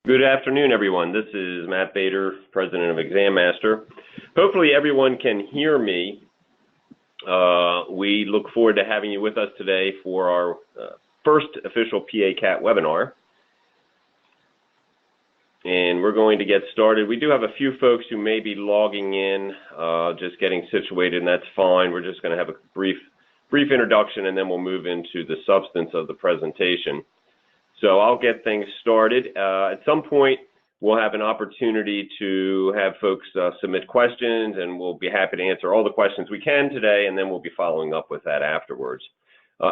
Good afternoon, everyone. This is Matt Bader, President of Exam Master. Hopefully everyone can hear me. We look forward to having you with us today for our first official PA-CAT webinar. And we're going to get started. We do have a few folks who may be logging in, just getting situated, and that's fine. We're just going to have a brief introduction, and then we'll move into the substance of the presentation. So I'll get things started. At some point, we'll have an opportunity to have folks submit questions, and we'll be happy to answer all the questions we can today, and then we'll be following up with that afterwards.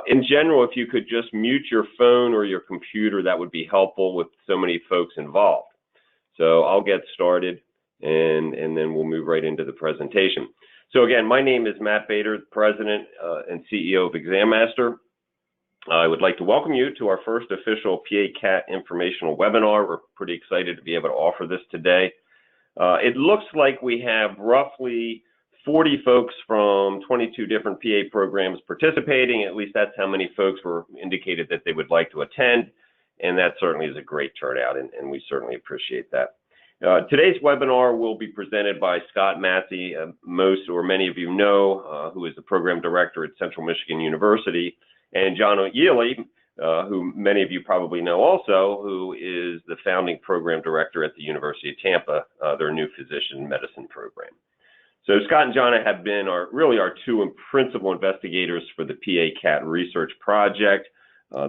In general, if you could just mute your phone or your computer, that would be helpful with so many folks involved. So I'll get started, and then we'll move right into the presentation. So again, my name is Matt Bader, President and CEO of Exam Master. I would like to welcome you to our first official PA-CAT informational webinar. We're pretty excited to be able to offer this today. It looks like we have roughly 40 folks from 22 different PA programs participating. At least that's how many folks were indicated that they would like to attend, and that certainly is a great turnout, and we certainly appreciate that. Today's webinar will be presented by Scott Massey, most or many of you know, who is the Program Director at Central Michigan University, and Johnna, Yealy, who many of you probably know also, who is the founding program director at the University of Tampa, their new physician medicine program. So Scott and Johnna have been really our two principal investigators for the PA-CAT research project.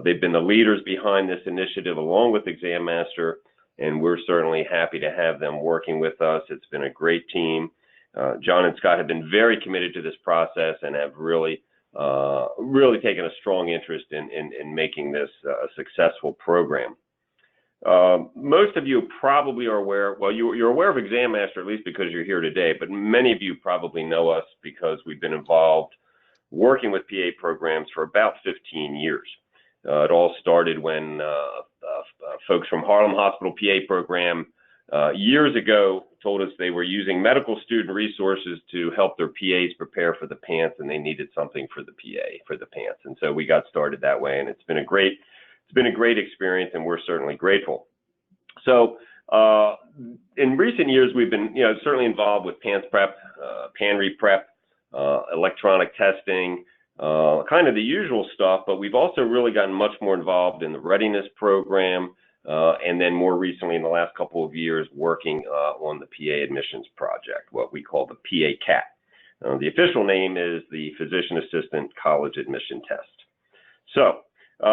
They've been the leaders behind this initiative along with Exam Master, and we're certainly happy to have them working with us. It's been a great team. John and Scott have been very committed to this process and have really taken a strong interest in making this a successful program. Most of you probably are aware, well, you're aware of Exam Master at least because you're here today, but many of you probably know us because we've been involved working with PA programs for about 15 years. It all started when folks from Harlem Hospital PA program years ago told us they were using medical student resources to help their PAs prepare for the PANCE, and they needed something for the PA for the PANCE. And so we got started that way, and it's been a great experience, and we're certainly grateful. So in recent years, we've been certainly involved with PANCE prep, PANRE prep, electronic testing, kind of the usual stuff, but we've also really gotten much more involved in the readiness program, and then more recently in the last couple of years working on the PA admissions project, what we call the PA-CAT. The official name is the Physician Assistant College Admission Test. So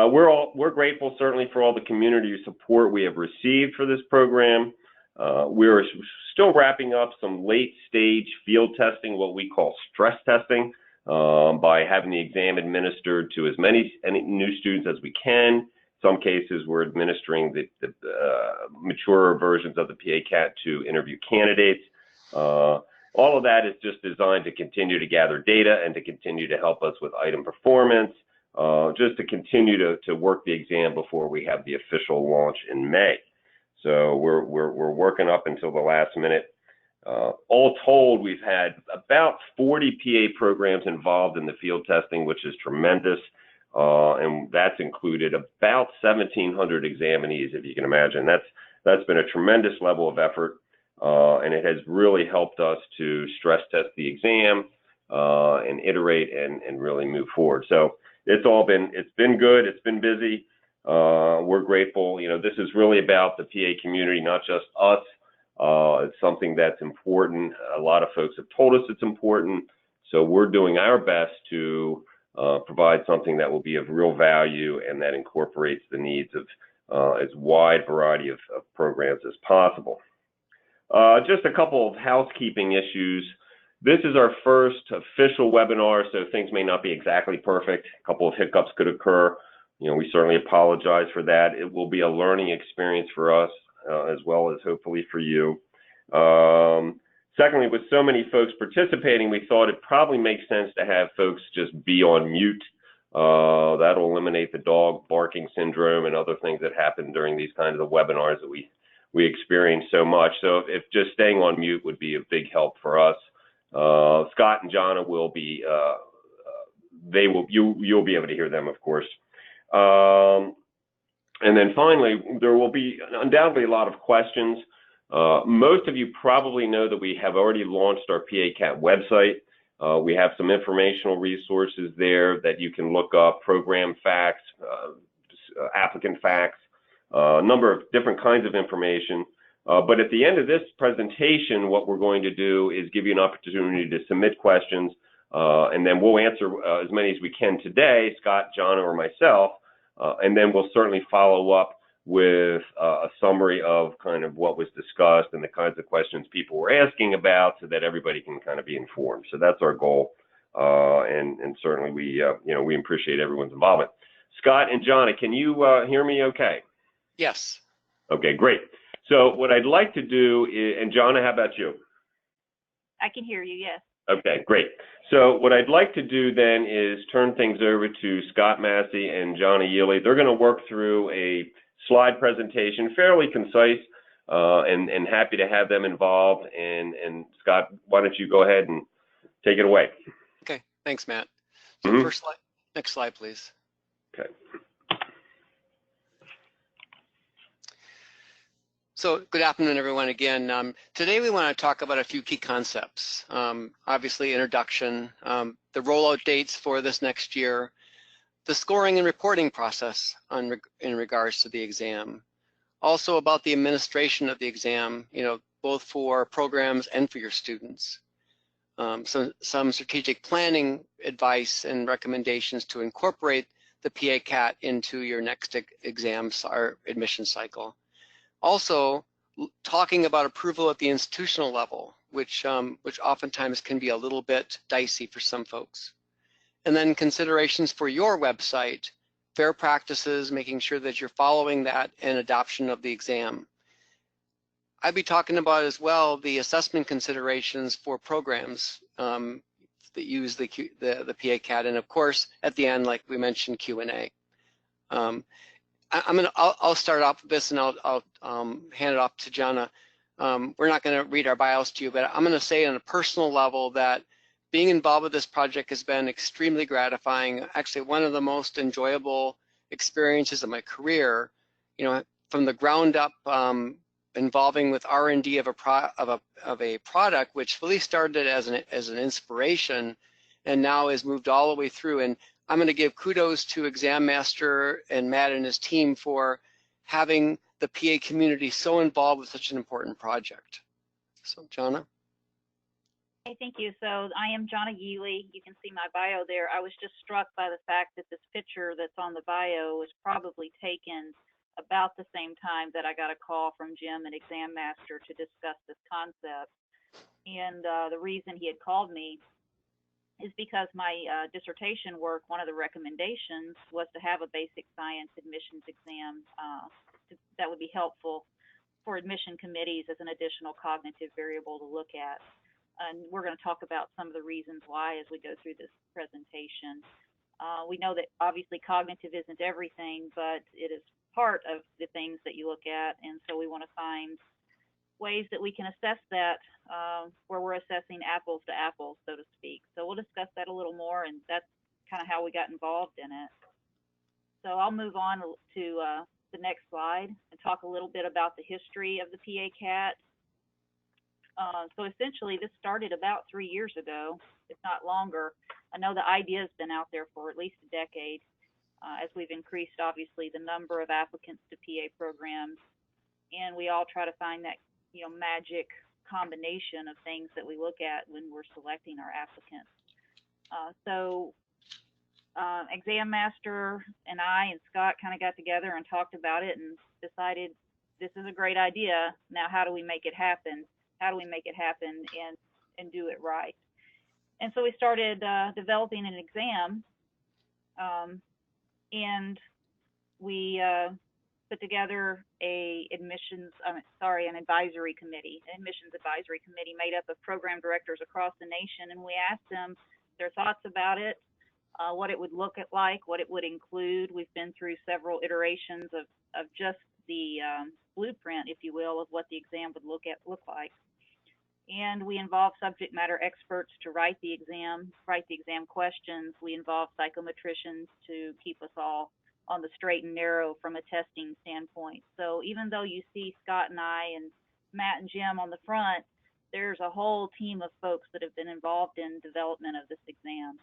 we're grateful certainly for all the community support we have received for this program. We're still wrapping up some late stage field testing, what we call stress testing, by having the exam administered to as many new students as we can. Some cases we're administering the mature versions of the PA-CAT to interview candidates. All of that is just designed to continue to gather data and to continue to help us with item performance, just to continue to work the exam before we have the official launch in May. So we're working up until the last minute. All told, we've had about 40 PA programs involved in the field testing, which is tremendous. And that's included about 1,700 examinees, if you can imagine. That's been a tremendous level of effort, and it has really helped us to stress test the exam and iterate and really move forward. So it's been good. It's been busy. We're grateful. This is really about the PA community, not just us. It's something that's important. A lot of folks have told us it's important, so we're doing our best to provide something that will be of real value and that incorporates the needs of as wide variety of programs as possible. Just a couple of housekeeping issues. This is our first official webinar, so things may not be exactly perfect. A couple of hiccups could occur. We certainly apologize for that. It will be a learning experience for us as well as hopefully for you. Secondly, with so many folks participating, we thought it probably makes sense to have folks just be on mute. That'll eliminate the dog barking syndrome and other things that happen during these kinds of webinars that we experience so much. So if just staying on mute would be a big help for us. Scott and Johnna will be, you'll be able to hear them, of course. And then finally, there will be undoubtedly a lot of questions. Most of you probably know that we have already launched our PACAT website. We have some informational resources there that you can look up, program facts, applicant facts, a number of different kinds of information. But at the end of this presentation, what we're going to do is give you an opportunity to submit questions, and then we'll answer as many as we can today, Scott, Johnna, or myself, and then we'll certainly follow up with a summary of kind of what was discussed and the kinds of questions people were asking about, so that everybody can kind of be informed. So that's our goal, and certainly we we appreciate everyone's involvement. Scott and Johnna, can you hear me okay? Yes. Okay, great. So what I'd like to do is, and Johnna, how about you? I can hear you, yes. Okay, great. So what I'd like to do then is turn things over to Scott Massey and Johnna Yealy. They're going to work through a slide presentation, fairly concise, and happy to have them involved. And Scott, why don't you go ahead and take it away? Okay, thanks, Matt. So first slide, next slide, please. Okay. So good afternoon, everyone. Again, today we want to talk about a few key concepts. Obviously, introduction, the rollout dates for this next year, the scoring and reporting process in regards to the exam. Also about the administration of the exam, both for programs and for your students. Some strategic planning advice and recommendations to incorporate the PACAT into your next exam or admission cycle. Also, talking about approval at the institutional level, which oftentimes can be a little bit dicey for some folks. And then considerations for your website, fair practices, making sure that you're following that, and adoption of the exam. I'd be talking about as well the assessment considerations for programs that use the PACAT, and of course at the end, like we mentioned, Q&A. I'll start off with this, and I'll hand it off to Johnna. We're not going to read our bios to you, but I'm going to say on a personal level that being involved with this project has been extremely gratifying. Actually, one of the most enjoyable experiences of my career. From the ground up, involving with R&D of a product, which really started as an inspiration, and now has moved all the way through. And I'm going to give kudos to Exam Master and Matt and his team for having the PA community so involved with such an important project. So, Johnna? Hey, thank you. So I am Johnna Yealy. You can see my bio there. I was just struck by the fact that this picture that's on the bio was probably taken about the same time that I got a call from Jim and Exam Master to discuss this concept. And the reason he had called me is because my dissertation work, one of the recommendations was to have a basic science admissions exam that would be helpful for admission committees as an additional cognitive variable to look at. And we're going to talk about some of the reasons why as we go through this presentation. We know that obviously cognitive isn't everything, but it is part of the things that you look at, and so we want to find ways that we can assess that where we're assessing apples to apples, so to speak. So we'll discuss that a little more, and that's kind of how we got involved in it. So I'll move on to the next slide and talk a little bit about the history of the PACAT. So essentially, this started about 3 years ago, if not longer. I know the idea has been out there for at least a decade, as we've increased, obviously, the number of applicants to PA programs, and we all try to find that magic combination of things that we look at when we're selecting our applicants. Exam Master and I and Scott kind of got together and talked about it and decided this is a great idea. Now, how do we make it happen? How do we make it happen and do it right? And so we started developing an exam, and we put together an admissions advisory committee made up of program directors across the nation, and we asked them their thoughts about it, what it would look like, what it would include. We've been through several iterations of just the blueprint, if you will, of what the exam would look like. And we involve subject matter experts to write the exam questions. We involve psychometricians to keep us all on the straight and narrow from a testing standpoint. So even though you see Scott and I and Matt and Jim on the front, there's a whole team of folks that have been involved in development of this exam.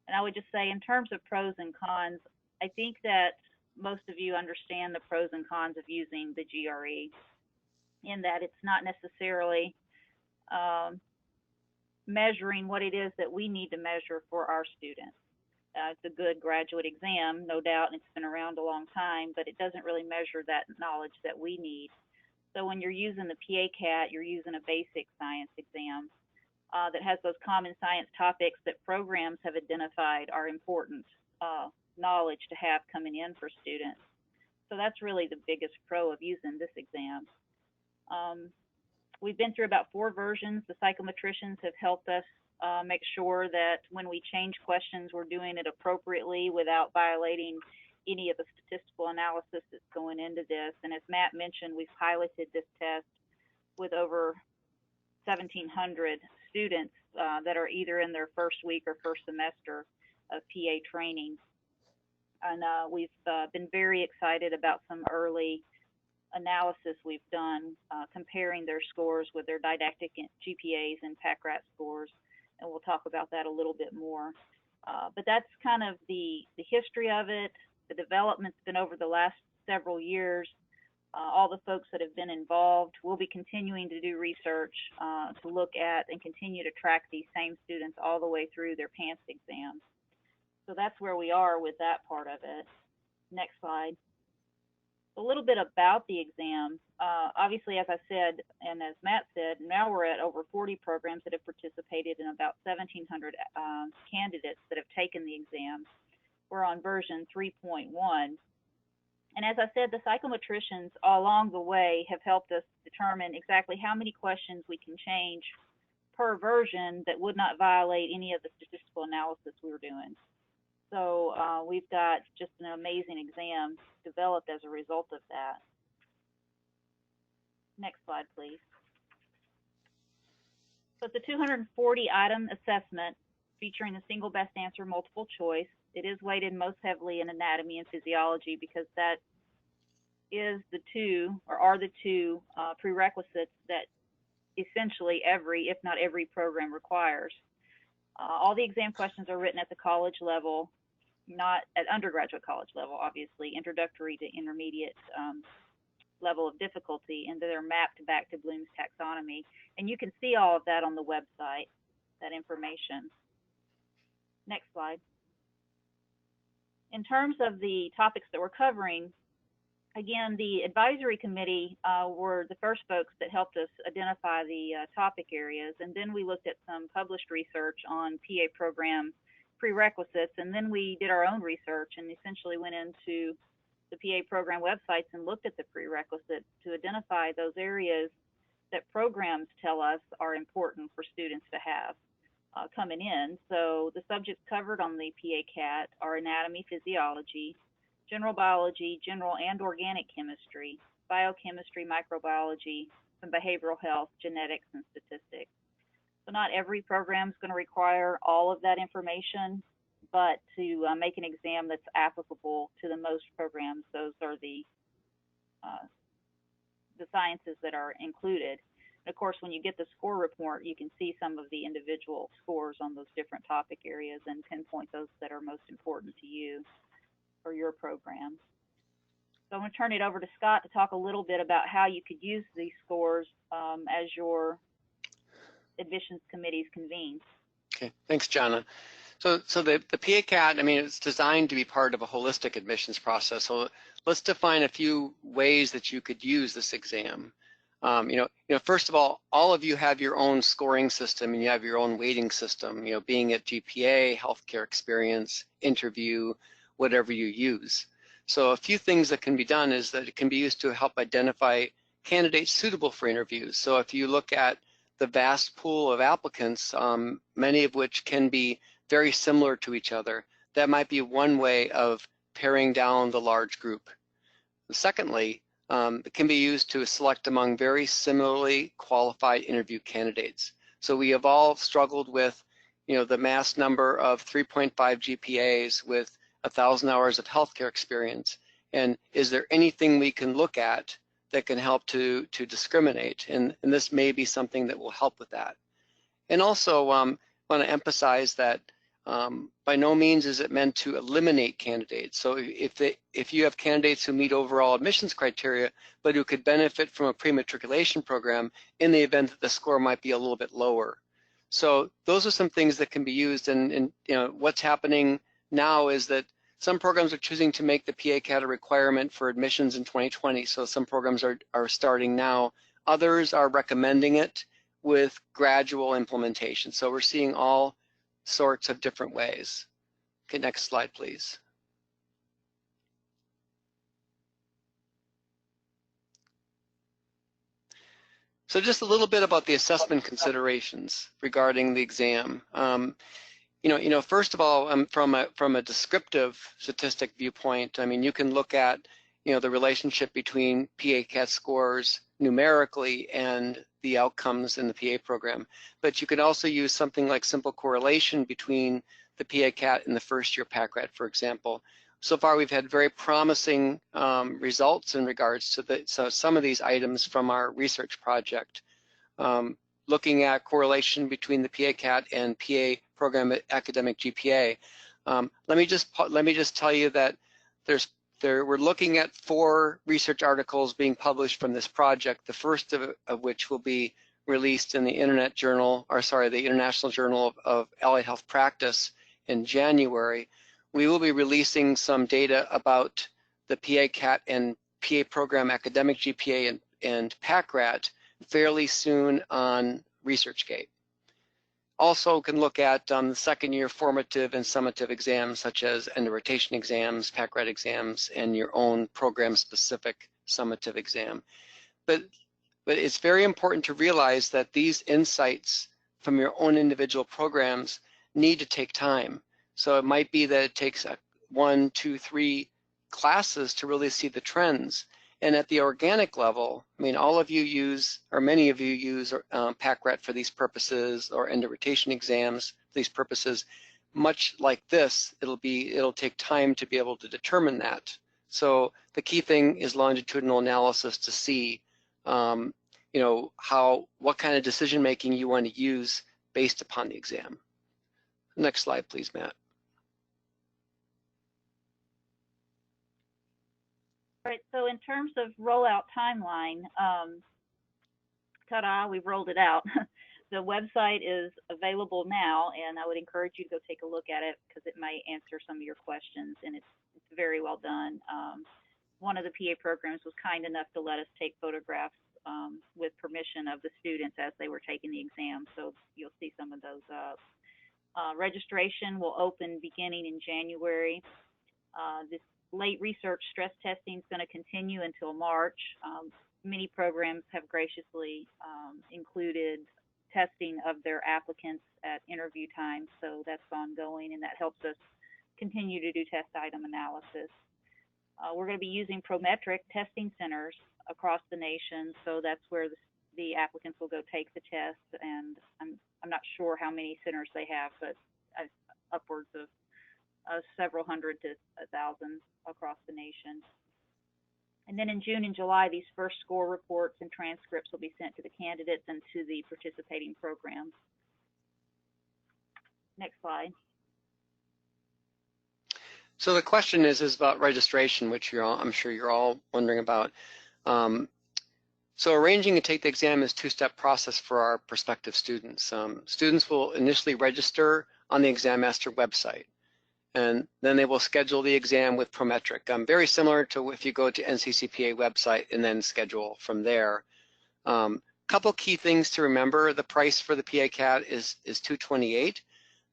And I would just say, in terms of pros and cons, I think that most of you understand the pros and cons of using the GRE, in that it's not necessarily measuring what it is that we need to measure for our students. It's a good graduate exam, no doubt, and it's been around a long time, but it doesn't really measure that knowledge that we need. So when you're using the PA-CAT, you're using a basic science exam that has those common science topics that programs have identified are important knowledge to have coming in for students. So that's really the biggest pro of using this exam. We've been through about 4 versions. The psychometricians have helped us make sure that when we change questions, we're doing it appropriately without violating any of the statistical analysis that's going into this. And as Matt mentioned, we've piloted this test with over 1,700 students that are either in their first week or first semester of PA training. And we've been very excited about some early analysis we've done comparing their scores with their didactic GPAs and PACRAT scores, and we'll talk about that a little bit more. But that's kind of the history of it. The development's been over the last several years. All the folks that have been involved will be continuing to do research to look at and continue to track these same students all the way through their PANCE exams. So that's where we are with that part of it. Next slide. A little bit about the exam. Obviously, as I said, and as Matt said, now we're at over 40 programs that have participated in about 1,700 candidates that have taken the exam. We're on version 3.1. And as I said, the psychometricians along the way have helped us determine exactly how many questions we can change per version that would not violate any of the statistical analysis we were doing. So we've got just an amazing exam developed as a result of that. Next slide, please. So it's a 240-item assessment featuring a single best answer multiple choice. It is weighted most heavily in anatomy and physiology because that is the two, or are the two prerequisites that essentially every, if not every program requires. All the exam questions are written at the college level, not at undergraduate college level, obviously, introductory to intermediate level of difficulty, and they're mapped back to Bloom's taxonomy. And you can see all of that on the website, that information. Next slide. In terms of the topics that we're covering, again, the advisory committee were the first folks that helped us identify the topic areas, and then we looked at some published research on PA program prerequisites, and then we did our own research and essentially went into the PA program websites and looked at the prerequisites to identify those areas that programs tell us are important for students to have coming in. So the subjects covered on the PA-CAT are anatomy, physiology, general biology, general and organic chemistry, biochemistry, microbiology, and behavioral health, genetics, and statistics. So not every program is going to require all of that information, but to make an exam that's applicable to the most programs, those are the sciences that are included. And of course, when you get the score report, you can see some of the individual scores on those different topic areas and pinpoint those that are most important to you or your program. So I'm going to turn it over to Scott to talk a little bit about how you could use these scores as your admissions committees convene. Okay, thanks, Johnna. So the PA-CAT, I mean, it's designed to be part of a holistic admissions process. So let's define a few ways that you could use this exam. First of all of you have your own scoring system and you have your own weighting system, being it GPA, healthcare experience, interview, whatever you use. So a few things that can be done is that it can be used to help identify candidates suitable for interviews. So if you look at the vast pool of applicants, many of which can be very similar to each other, that might be one way of paring down the large group. Secondly, it can be used to select among very similarly qualified interview candidates. So we have all struggled with, the mass number of 3.5 GPAs with 1,000 hours of healthcare experience, and is there anything we can look at that can help to discriminate? And this may be something that will help with that. And also want to emphasize that by no means is it meant to eliminate candidates. So if you have candidates who meet overall admissions criteria, but who could benefit from a pre-matriculation program in the event that the score might be a little bit lower. So those are some things that can be used, and you know, what's happening now is that some programs are choosing to make the PA-CAT a requirement for admissions in 2020. So some programs are starting now. Others are recommending it with gradual implementation. So we're seeing all sorts of different ways. Okay, next slide, please. So just a little bit about the assessment considerations regarding the exam. First of all, from a descriptive statistic viewpoint, I mean, you can look at, the relationship between PA-CAT scores numerically and the outcomes in the PA program. But you can also use something like simple correlation between the PA-CAT and the first-year PACRAT, for example. So far, we've had very promising results in regards to some of these items from our research project. Looking at correlation between the PA-CAT and PA program academic GPA. Let me just tell you that we're looking at 4 research articles being published from this project, the first of which will be released in the International Journal of Allied Health Practice in January. We will be releasing some data about the PA-CAT and PA program academic GPA and PACRAT fairly soon on ResearchGate. Also can look at the second-year formative and summative exams such as end-of-rotation exams, PACRAT exams, and your own program-specific summative exam. But it's very important to realize that these insights from your own individual programs need to take time. So it might be that it takes 1, 2, 3 classes to really see the trends. And at the organic level, I mean, all of you use, or many of you use PACRAT for these purposes, or end-of-rotation exams for these purposes. Much like this, it'll take time to be able to determine that. So the key thing is longitudinal analysis to see, what kind of decision-making you want to use based upon the exam. Next slide, please, Matt. All right, so in terms of rollout timeline, ta-da, we've rolled it out. The website is available now, and I would encourage you to go take a look at it because it might answer some of your questions, and it's very well done. One of the PA programs was kind enough to let us take photographs with permission of the students as they were taking the exam, so you'll see some of those up. Registration will open beginning in January. This late research stress testing is going to continue until March. Many programs have graciously included testing of their applicants at interview time, so that's ongoing, and that helps us continue to do test item analysis. We're going to be using Prometric testing centers across the nation, so that's where the applicants will go take the test, and I'm not sure how many centers they have, but upwards of several hundred to 1,000 across the nation. And then in June and July, these first score reports and transcripts will be sent to the candidates and to the participating programs. Next slide. So the question is about registration, which I'm sure you're all wondering about. So arranging to take the exam is a 2-step process for our prospective students. Students will initially register on the Exam Master website, and then they will schedule the exam with Prometric. Very similar to if you go to NCCPA website and then schedule from there. Couple key things to remember: the price for the PA-CAT is $228,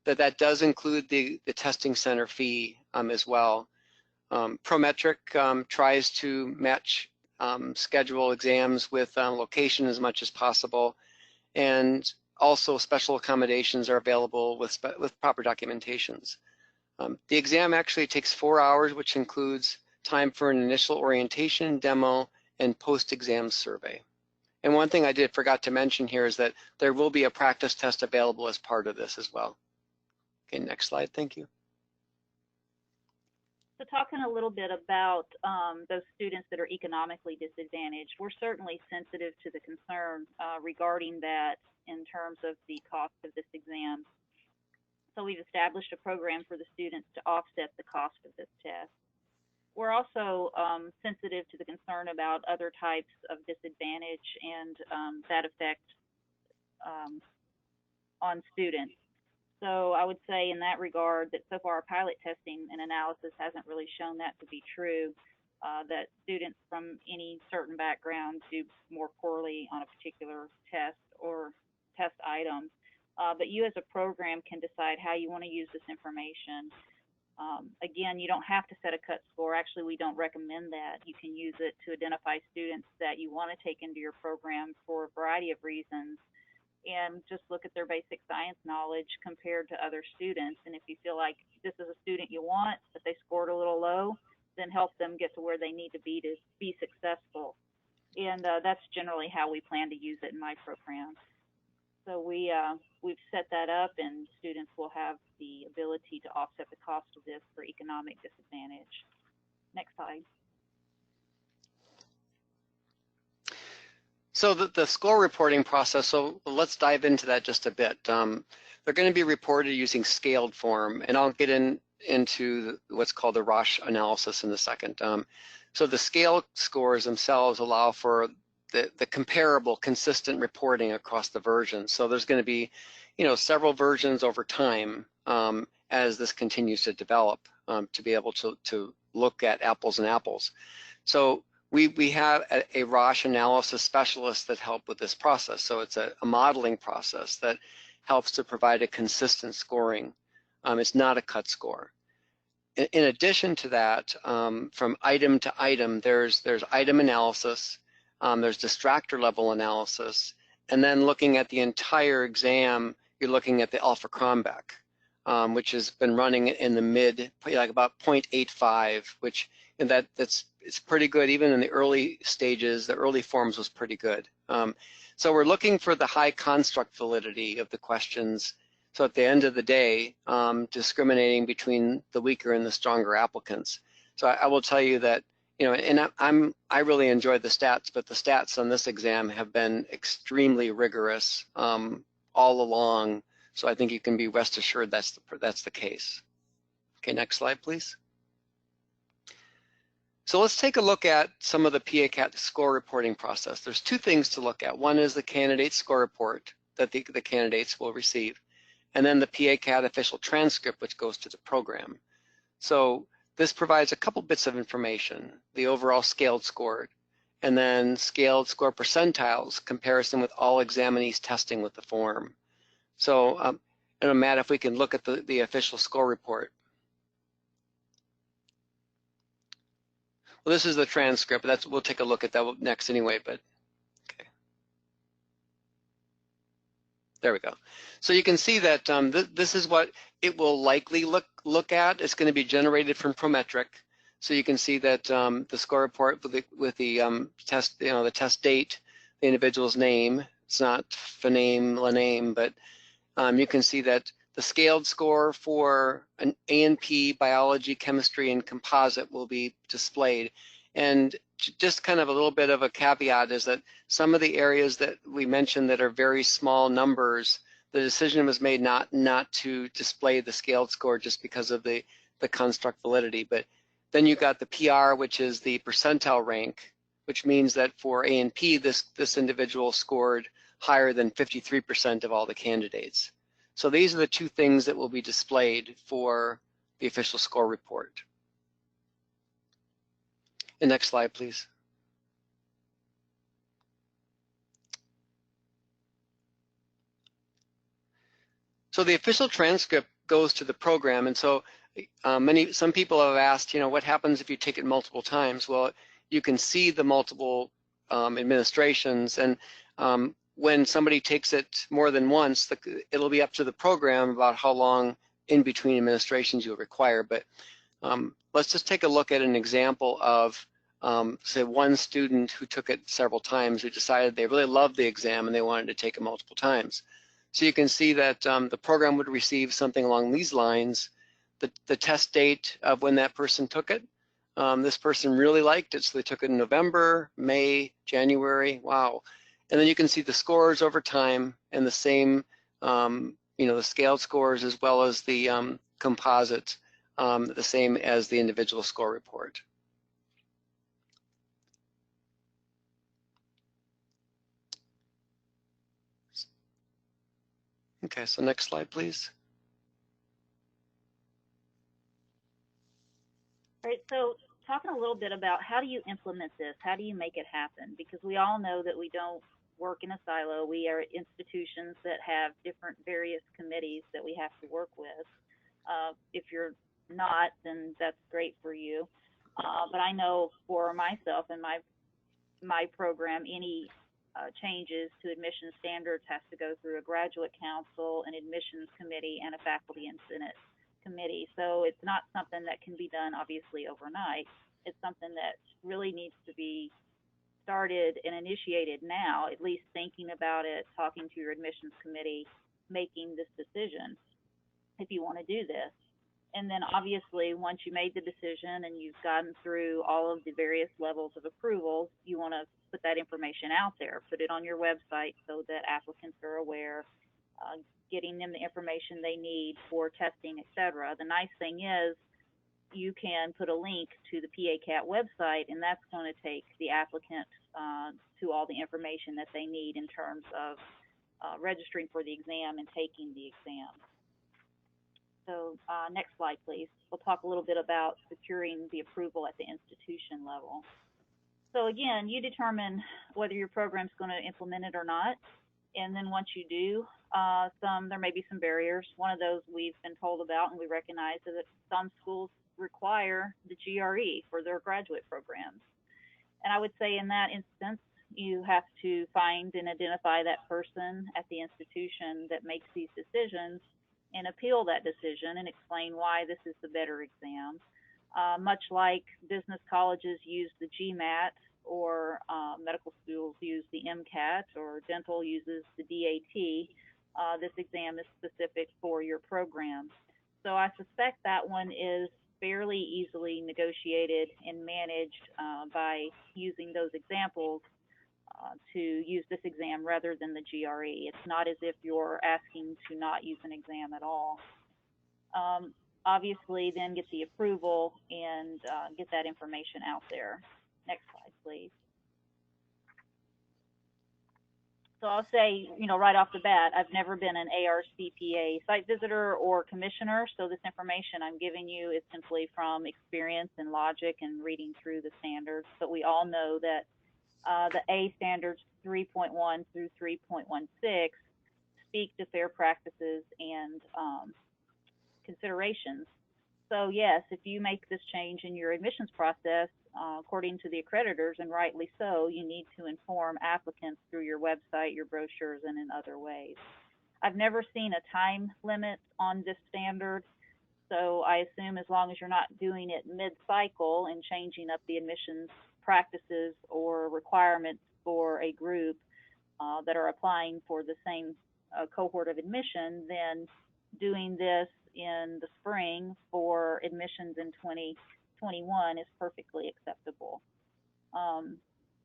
but that does include the testing center fee as well. Prometric tries to match schedule exams with location as much as possible, and also special accommodations are available with proper documentations. The exam actually takes 4 hours, which includes time for an initial orientation, demo, and post-exam survey. And one thing I forgot to mention here is that there will be a practice test available as part of this as well. Okay, next slide, thank you. So talking a little bit about those students that are economically disadvantaged, we're certainly sensitive to the concern regarding that in terms of the cost of this exam. So we've established a program for the students to offset the cost of this test. We're also sensitive to the concern about other types of disadvantage and that effect on students. So I would say in that regard that so far our pilot testing and analysis hasn't really shown that to be true, that students from any certain background do more poorly on a particular test or test item. But you as a program can decide how you want to use this information. Again, you don't have to set a cut score. Actually, we don't recommend that. You can use it to identify students that you want to take into your program for a variety of reasons, and just look at their basic science knowledge compared to other students. And if you feel like this is a student you want, but they scored a little low, then help them get to where they need to be successful. And that's generally how we plan to use it in my program. So we've set that up, and students will have the ability to offset the cost of this for economic disadvantage. Next slide. So the score reporting process, so let's dive into that just a bit. They're going to be reported using scaled form, and I'll get into what's called the Roche analysis in a second. So the scale scores themselves allow for the comparable, consistent reporting across the versions. So there's going to be, several versions over time as this continues to develop to be able to look at apples and apples. So we have a Roche analysis specialist that help with this process. So it's a modeling process that helps to provide a consistent scoring. It's not a cut score. In addition to that, from item to item, there's item analysis, there's distractor level analysis, and then looking at the entire exam, you're looking at the alpha Cronbach, which has been running in the mid, like about 0.85, which it's pretty good. Even in the early stages, the early forms was pretty good. So we're looking for the high construct validity of the questions. So at the end of the day, discriminating between the weaker and the stronger applicants. So I will tell you that, and I really enjoyed the stats, but the stats on this exam have been extremely rigorous all along. So I think you can be rest assured that's the case. Okay, next slide, please. So let's take a look at some of the PACAT score reporting process. There's two things to look at. One is the candidate score report that the candidates will receive, and then the PACAT official transcript, which goes to the program. So this provides a couple bits of information, the overall scaled score, and then scaled score percentiles, comparison with all examinees testing with the form. So, Matt, if we can look at the official score report. Well, this is the transcript. We'll take a look at that next anyway, but okay. There we go. So you can see that this is what it will likely look at. It's going to be generated from Prometric. So you can see that the score report with the test, the test date, the individual's name. It's not phoneme, laname, but you can see that the scaled score for an A&P, biology, chemistry, and composite will be displayed. And just kind of a little bit of a caveat is that some of the areas that we mentioned that are very small numbers, the decision was made not to display the scaled score just because of the construct validity. But then you got the PR, which is the percentile rank, which means that for A&P, this individual scored higher than 53% of all the candidates. So these are the two things that will be displayed for the official score report. And next slide, please. So the official transcript goes to the program, and so some people have asked, what happens if you take it multiple times? Well, you can see the multiple administrations, and when somebody takes it more than once, it'll be up to the program about how long in between administrations you'll require. But let's just take a look at an example of, say, one student who took it several times, who decided they really loved the exam and they wanted to take it multiple times. So you can see that the program would receive something along these lines, the test date of when that person took it. This person really liked it, so they took it in November, May, January. Wow. And then you can see the scores over time and the same, the scaled scores as well as the composite, the same as the individual score report. Okay, so next slide, please. All right, so talking a little bit about how do you implement this? How do you make it happen? Because we all know that we don't work in a silo. We are institutions that have different various committees that we have to work with. If you're not, then that's great for you. But I know for myself and my program, any changes to admissions standards has to go through a graduate council, an admissions committee, and a faculty and senate committee. So it's not something that can be done obviously overnight. It's something that really needs to be started and initiated now, at least thinking about it, talking to your admissions committee, making this decision if you want to do this. And then obviously once you made the decision and you've gotten through all of the various levels of approvals, you want to put that information out there, put it on your website so that applicants are aware, getting them the information they need for testing, etc. The nice thing is you can put a link to the PACAT website, and that's going to take the applicant to all the information that they need in terms of registering for the exam and taking the exam. So next slide, please. We'll talk a little bit about securing the approval at the institution level. So again, you determine whether your program's going to implement it or not. And then once you do, there may be some barriers. One of those we've been told about and we recognize is that some schools require the GRE for their graduate programs. And I would say in that instance, you have to find and identify that person at the institution that makes these decisions and appeal that decision and explain why this is the better exam. Much like business colleges use the GMAT or medical schools use the MCAT or dental uses the DAT, this exam is specific for your program. So I suspect that one is fairly easily negotiated and managed by using those examples to use this exam rather than the GRE. It's not as if you're asking to not use an exam at all. Obviously, then get the approval and get that information out there. Next slide, please. So I'll say, right off the bat, I've never been an ARCPA site visitor or commissioner, so this information I'm giving you is simply from experience and logic and reading through the standards. But we all know that the A standards 3.1 through 3.16 speak to fair practices and considerations. So yes, if you make this change in your admissions process, according to the accreditors, and rightly so, you need to inform applicants through your website, your brochures, and in other ways. I've never seen a time limit on this standard, so I assume as long as you're not doing it mid-cycle and changing up the admissions practices or requirements for a group that are applying for the same cohort of admission, then doing this in the spring for admissions in 2021 is perfectly acceptable.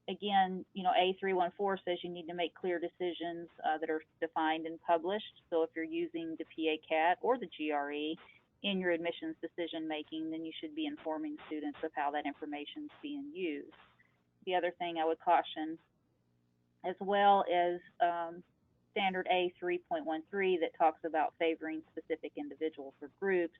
Again, A314 says you need to make clear decisions that are defined and published. So if you're using the PACAT or the GRE in your admissions decision making, then you should be informing students of how that information is being used. The other thing I would caution, as well as standard A 3.13 that talks about favoring specific individuals or groups.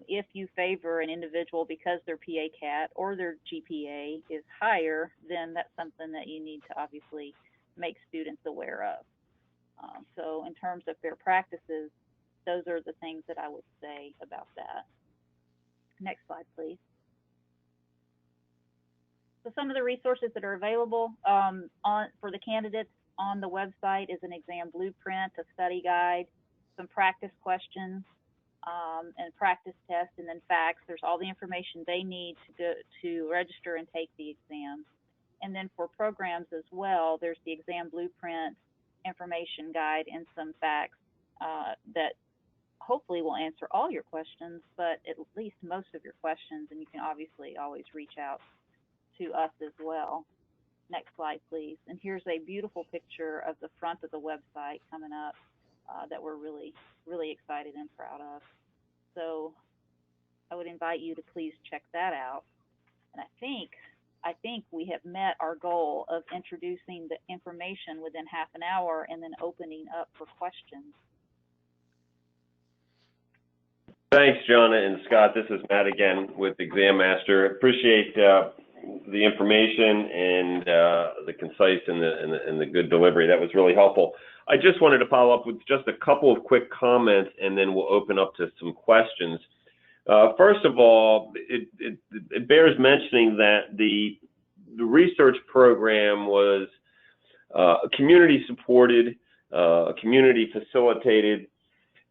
If you favor an individual because their PACAT or their GPA is higher, then that's something that you need to obviously make students aware of. So in terms of fair practices, those are the things that I would say about that. Next slide, please. So some of the resources that are available for the candidates on the website is an exam blueprint, a study guide, some practice questions, and practice tests, and then facts. There's all the information they need to register and take the exam. And then for programs as well, there's the exam blueprint, information guide, and some facts that hopefully we'll answer all your questions, but at least most of your questions, and you can obviously always reach out to us as well. Next slide, please. And here's a beautiful picture of the front of the website coming up that we're really, really excited and proud of. So I would invite you to please check that out. And I think we have met our goal of introducing the information within half an hour and then opening up for questions. Thanks, Johnna and Scott. This is Matt again with Exam Master. Appreciate the information and the concise and the good delivery. That was really helpful. I just wanted to follow up with just a couple of quick comments, and then we'll open up to some questions. First of all, it bears mentioning that the research program was community supported, community facilitated,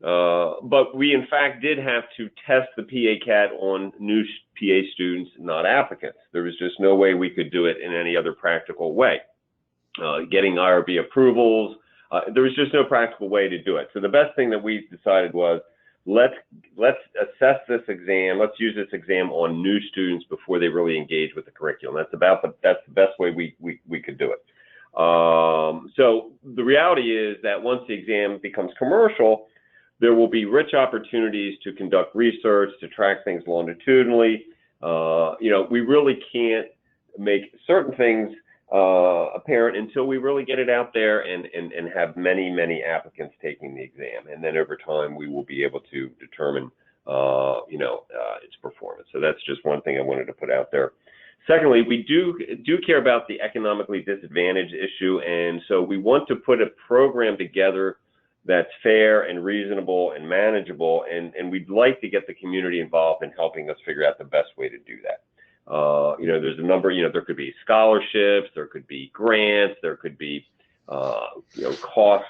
but we in fact did have to test the PA-CAT on new PA students, not applicants. There was just no way we could do it in any other practical way. Getting IRB approvals, there was just no practical way to do it. So the best thing that we decided was, let's assess this exam. Let's use this exam on new students before they really engage with the curriculum. That's the best way we could do it. So the reality is that once the exam becomes commercial, there will be rich opportunities to conduct research, to track things longitudinally. We really can't make certain things apparent until we really get it out there and have many applicants taking the exam. And then over time, we will be able to determine, its performance. So that's just one thing I wanted to put out there. Secondly, we do care about the economically disadvantaged issue. And so we want to put a program together that's fair and reasonable and manageable. And we'd like to get the community involved in helping us figure out the best way to do that. There's a number, there could be scholarships, there could be grants, there could be, cost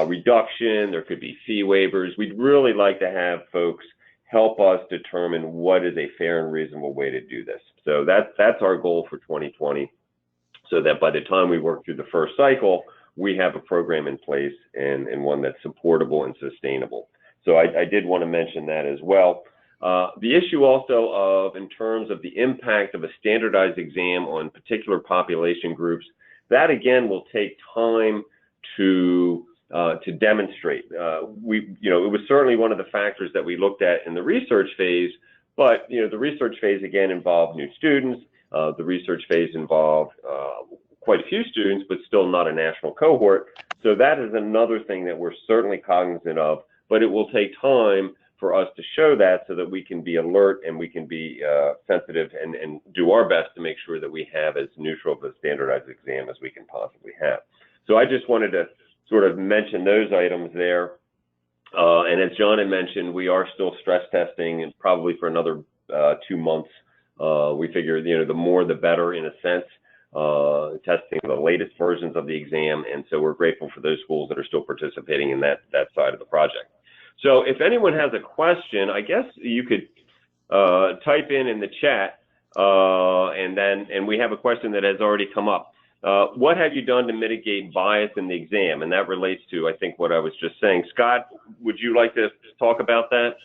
reduction, there could be fee waivers. We'd really like to have folks help us determine what is a fair and reasonable way to do this. So that's our goal for 2020, so that by the time we work through the first cycle, we have a program in place and one that's supportable and sustainable. So I did want to mention that as well. The issue also of, in terms of the impact of a standardized exam on particular population groups, that again will take time to demonstrate. It was certainly one of the factors that we looked at in the research phase, but the research phase again involved new students. The research phase involved quite a few students, but still not a national cohort. So that is another thing that we're certainly cognizant of, but it will take time for us to show that so that we can be alert and we can be sensitive and do our best to make sure that we have as neutral of a standardized exam as we can possibly have. So I just wanted to sort of mention those items there. And as John had mentioned, we are still stress testing, and probably for another 2 months. We figure, the more the better in a sense, testing the latest versions of the exam. And so we're grateful for those schools that are still participating in that side of the project. So if anyone has a question, I guess you could type in the chat, and we have a question that has already come up. What have you done to mitigate bias in the exam? And that relates to, I think, what I was just saying. Scott, would you like to talk about that?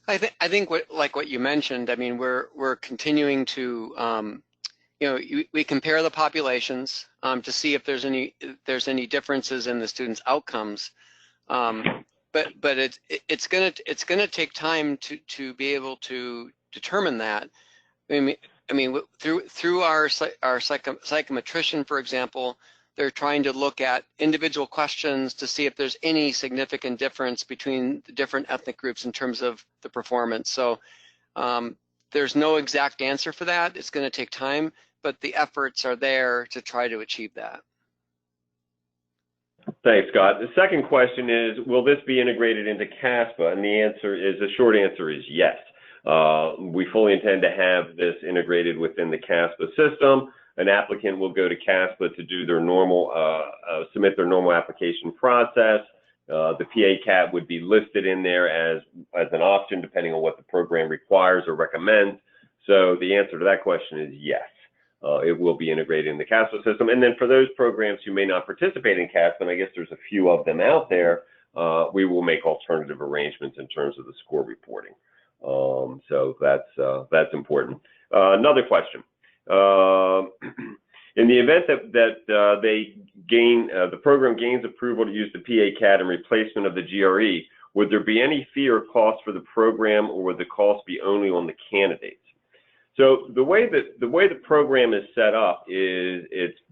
I think what you mentioned, I mean, we're continuing to, we compare the populations to see if there's any differences in the students' outcomes. But it's gonna take time to be able to determine that. I mean through our psychometrician, for example, they're trying to look at individual questions to see if there's any significant difference between the different ethnic groups in terms of the performance. So there's no exact answer for that. It's going to take time, but the efforts are there to try to achieve that. Thanks, Scott. The second question is, will this be integrated into CASPA? And the short answer is yes. We fully intend to have this integrated within the CASPA system. An applicant will go to CASPA to do their normal, submit their normal application process. The PA-CAT would be listed in there as an option depending on what the program requires or recommends. So the answer to that question is yes. It will be integrated in the CASPA system. And then for those programs who may not participate in CASPA, and I guess there's a few of them out there, we will make alternative arrangements in terms of the score reporting. So that's important. Another question. In the event that the program gains approval to use the PA-CAT in replacement of the GRE, would there be any fee or cost for the program, or would the cost be only on the candidates? So the way the program is set up is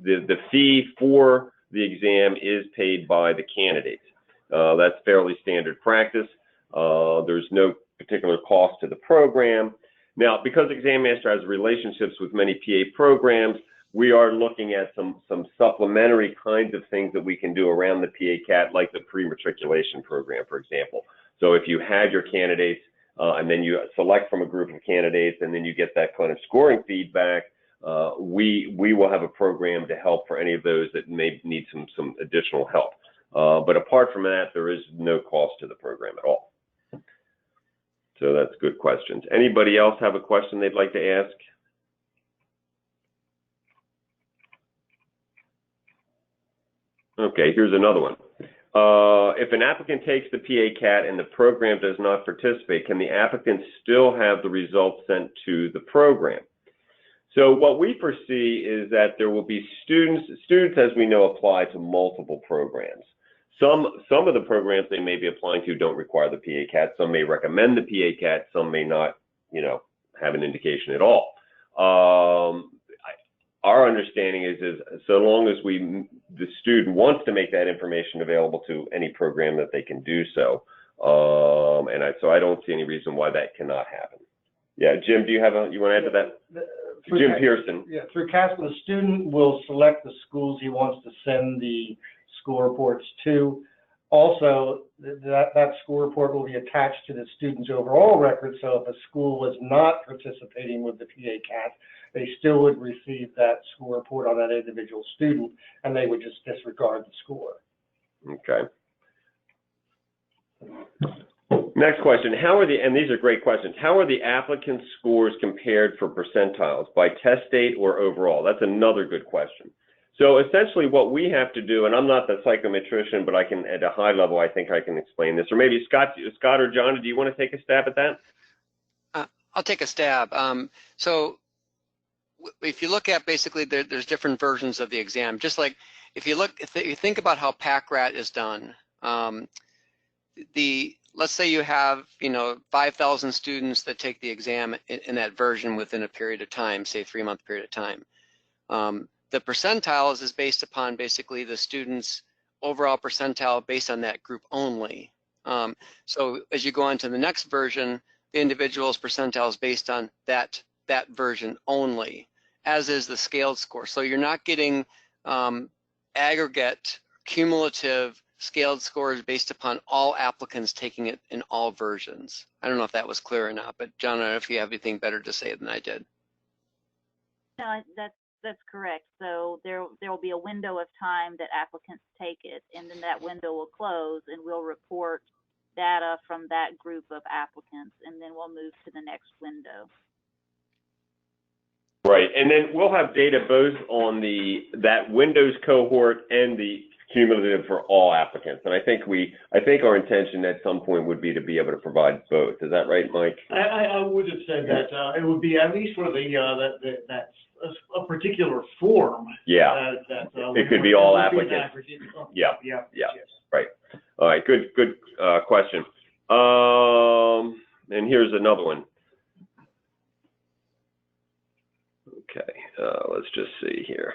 the fee for the exam is paid by the candidates. That's fairly standard practice. There's no particular cost to the program. Now, because Exam Master has relationships with many PA programs, we are looking at some supplementary kinds of things that we can do around the PA-CAT, like the pre-matriculation program, for example. So if you have your candidates and then you select from a group of candidates and then you get that kind of scoring feedback, we will have a program to help for any of those that may need some additional help. But apart from that, there is no cost to the program at all. So that's good questions. Anybody else have a question they'd like to ask? Okay, here's another one. If an applicant takes the PA-CAT and the program does not participate, can the applicant still have the results sent to the program? So what we foresee is that there will be students, as we know, apply to multiple programs. Some of the programs they may be applying to don't require the PA-CAT. Some may recommend the PA-CAT. Some may not, have an indication at all. Our understanding is so long as the student wants to make that information available to any program, that they can do so. So I don't see any reason why that cannot happen. Yeah, Jim, do you want to add to that? Jim Pearson. Yeah, through CASPA, the student will select the schools he wants to send the score reports to. Also, that score report will be attached to the student's overall record. So if a school was not participating with the PA-CAT, they still would receive that score report on that individual student, and they would just disregard the score. Okay. Next question. And these are great questions, how are the applicant scores compared for percentiles, by test date or overall? That's another good question. So essentially what we have to do, and I'm not the psychometrician, but I can, at a high level, I think I can explain this. Or maybe Scott or Johnna, do you want to take a stab at that? I'll take a stab. So if you look at, basically, there's different versions of the exam. Just like if you think about how PAC-RAT is done, let's say you have 5,000 students that take the exam in that version within a period of time, say 3-month period of time. The percentiles is based upon basically the student's overall percentile based on that group only. So as you go on to the next version, the individual's percentile is based on that version only, as is the scaled score. So you're not getting aggregate cumulative scaled scores based upon all applicants taking it in all versions. I don't know if that was clear or not, but John, I don't know if you have anything better to say than I did. No, that's correct. So there will be a window of time that applicants take it, and then that window will close, and we'll report data from that group of applicants, and then we'll move to the next window. Right, and then we'll have data both on that Windows cohort and the cumulative for all applicants. And I think our intention at some point would be to be able to provide both. Is that right, Mike? I would have said that it would be at least for that's a particular form. Yeah. It could be all applicants. Yeah. Yeah. Yeah. Yes. Right. All right. Good question. And here's another one. Okay. Let's just see here.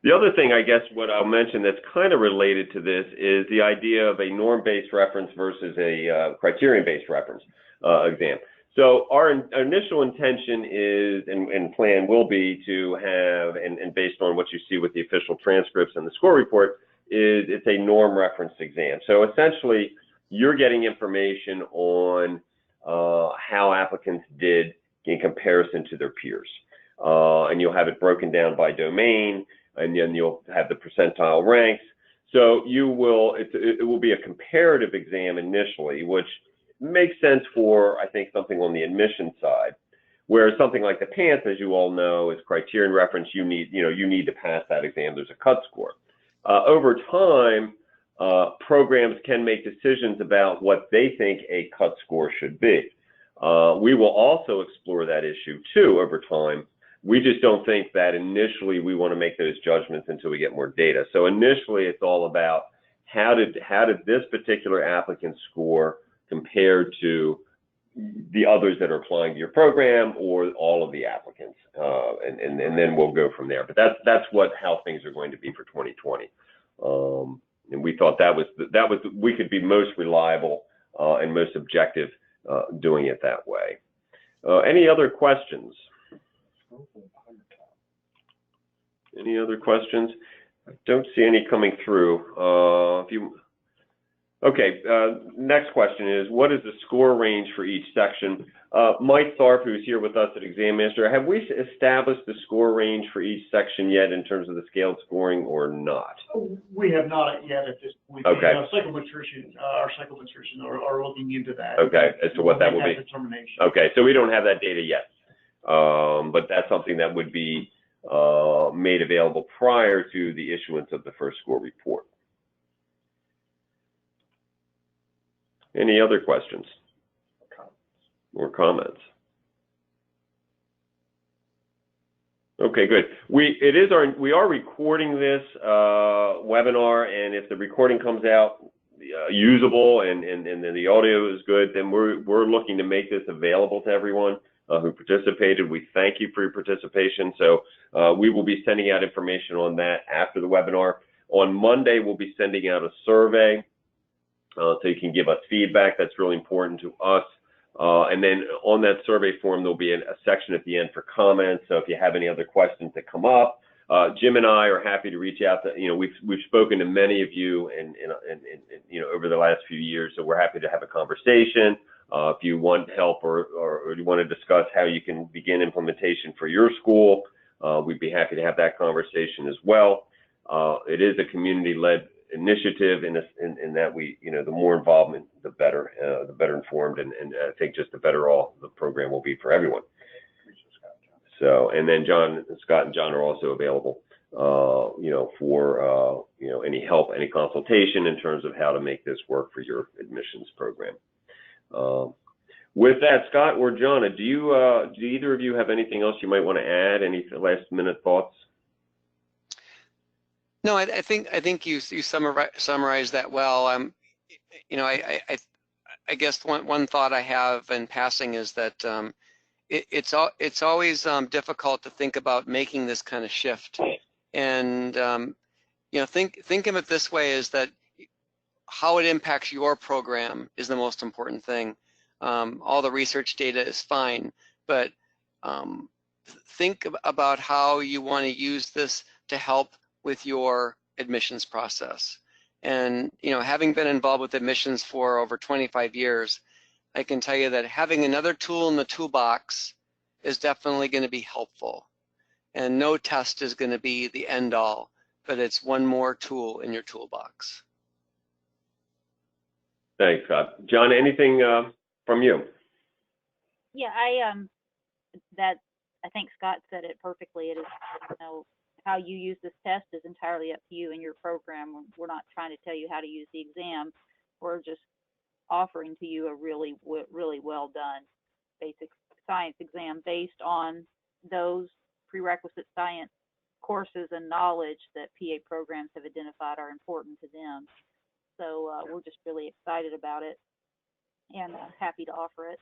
The other thing, I guess, what I'll mention that's kind of related to this is the idea of a norm-based reference versus a criterion-based reference exam. So our initial intention is, and plan will be to have, and based on what you see with the official transcripts and the score report, is it's a norm reference exam. So essentially, you're getting information on how applicants did in comparison to their peers. And you'll have it broken down by domain, and then you'll have the percentile ranks. So it will be a comparative exam initially, which makes sense for, I think, something on the admission side, whereas something like the PANCE, as you all know, is criterion reference. You need to pass that exam. There's a cut score. Over time, programs can make decisions about what they think a cut score should be. We will also explore that issue too over time. We just don't think that initially we want to make those judgments until we get more data. So initially it's all about how did this particular applicant score compared to the others that are applying to your program or all of the applicants, and then we'll go from there. But that's how things are going to be for 2020. And we thought that was we could be most reliable and most objective doing it that way. Any other questions? Any other questions? I don't see any coming through. Okay, next question is, what is the score range for each section? Mike Tharp, who's here with us at Exam Master, have we established the score range for each section yet in terms of the scaled scoring or not? We have not yet at this point. Okay. Our psychometricians are looking into that. Okay, as to what that will be. Determination. Okay, so we don't have that data yet, but that's something that would be made available prior to the issuance of the first score report. Any other questions or comments? Okay, good. We are recording this webinar, and if the recording comes out usable and the audio is good, then we're looking to make this available to everyone who participated. We thank you for your participation. So we will be sending out information on that after the webinar. On Monday, we'll be sending out a survey. So you can give us feedback. That's really important to us. And then on that survey form, there'll be a section at the end for comments. So if you have any other questions that come up, Jim and I are happy to reach out to, we've spoken to many of you and over the last few years. So we're happy to have a conversation. If you want help or you want to discuss how you can begin implementation for your school, we'd be happy to have that conversation as well. It is a community-led initiative in that the more involvement, the better informed, and I think just the better all the program will be for everyone. So, and then Scott and John are also available, for any help, any consultation in terms of how to make this work for your admissions program. With that, Scott or Johnna, do either of you have anything else you might want to add? Any last minute thoughts? No, I think you summarized that well. I guess one thought I have in passing is that it's always difficult to think about making this kind of shift, and think of it this way: is that how it impacts your program is the most important thing. All the research data is fine, but think about how you want to use this to help with your admissions process. And having been involved with admissions for over 25 years, I can tell you that having another tool in the toolbox is definitely going to be helpful. And no test is going to be the end all, but it's one more tool in your toolbox. Thanks, Scott. John, anything from you? Yeah, I think Scott said it perfectly. It is, how you use this test is entirely up to you and your program. We're not trying to tell you how to use the exam. We're just offering to you a really well done basic science exam based on those prerequisite science courses and knowledge that PA programs have identified are important to them. So we're just really excited about it and happy to offer it.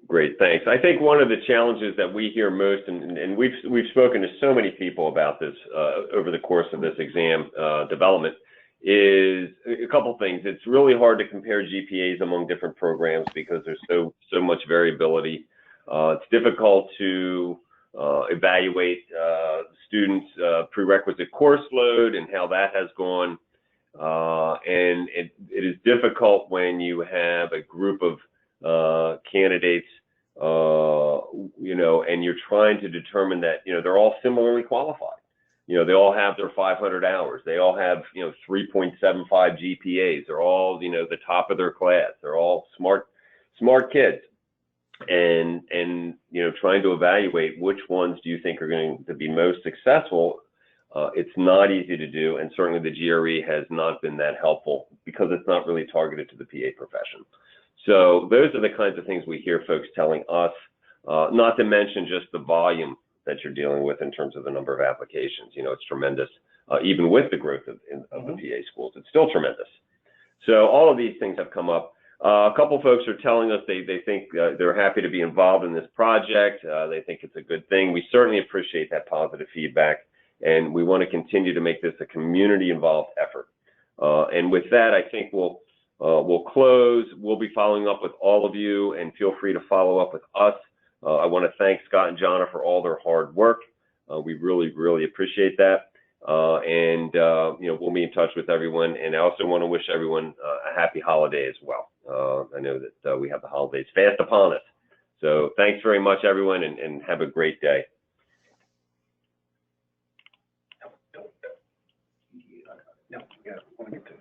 Great, thanks. I think one of the challenges that we hear most, and we've spoken to so many people about this over the course of this exam development, is a couple things. It's really hard to compare GPAs among different programs because there's so much variability. It's difficult to evaluate students' prerequisite course load and how that has gone. And it is difficult when you have a group of candidates, and you're trying to determine that, they're all similarly qualified. They all have their 500 hours. They all have, 3.75 GPAs. They're all, the top of their class. They're all smart kids. And trying to evaluate which ones do you think are going to be most successful It's not easy to do, and certainly the GRE has not been that helpful because it's not really targeted to the PA profession. So those are the kinds of things we hear folks telling us, not to mention just the volume that you're dealing with in terms of the number of applications. You know, it's tremendous. Even with the growth of the PA schools, it's still tremendous. So all of these things have come up. A couple folks are telling us they think they're happy to be involved in this project. They think it's a good thing. We certainly appreciate that positive feedback, and we want to continue to make this a community-involved effort. And with that, I think we'll close. We'll be following up with all of you, and feel free to follow up with us. I want to thank Scott and Johnna for all their hard work. We really, really appreciate that. You know, we'll be in touch with everyone. And I also want to wish everyone a happy holiday as well. I know that we have the holidays fast upon us. So thanks very much, everyone, and have a great day. No, we want to get to